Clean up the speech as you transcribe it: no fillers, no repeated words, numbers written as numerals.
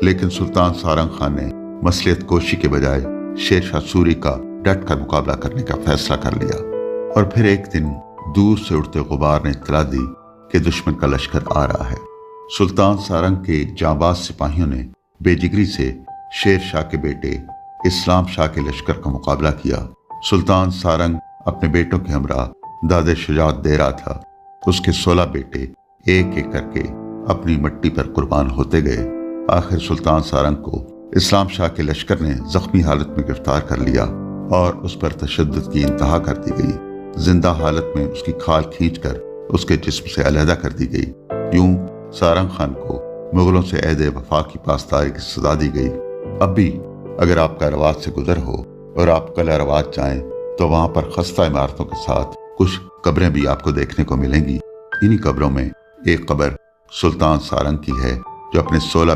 لیکن سلطان سارنگ خان نے مصلحت کوشی کے بجائے شیر شاہ سوری کا ڈٹ کر مقابلہ کرنے کا فیصلہ کر لیا، اور پھر ایک دن دور سے اڑتے غبار نے اطلاع دی کہ دشمن کا لشکر آ رہا ہے۔ سلطان سارنگ کے جانباز سپاہیوں نے بے جگری سے شیر شاہ کے بیٹے اسلام شاہ کے لشکر کا مقابلہ کیا۔ سلطان سارنگ اپنے بیٹوں کے ہمراہ داد شجاعت دے رہا تھا۔ اس کے 16 بیٹے ایک ایک کر کے اپنی مٹی پر قربان ہوتے گئے۔ آخر سلطان سارنگ کو اسلام شاہ کے لشکر نے زخمی حالت میں گرفتار کر لیا اور اس پر تشدد کی انتہا کر دی گئی۔ زندہ حالت میں اس کی کھال کھینچ کر اس کے جسم سے علیحدہ کر دی گئی۔ یوں سارنگ خان کو مغلوں سے عہد وفا کی پاسداری کی سزا دی گئی۔ اب بھی اگر آپ کا رواج سے گزر ہو اور آپ قلعہ رواج جائیں تو وہاں پر خستہ عمارتوں کے ساتھ کچھ قبریں بھی آپ کو دیکھنے کو ملیں گی۔ انہی قبروں میں ایک قبر سلطان سارنگ کی ہے جو اپنے 16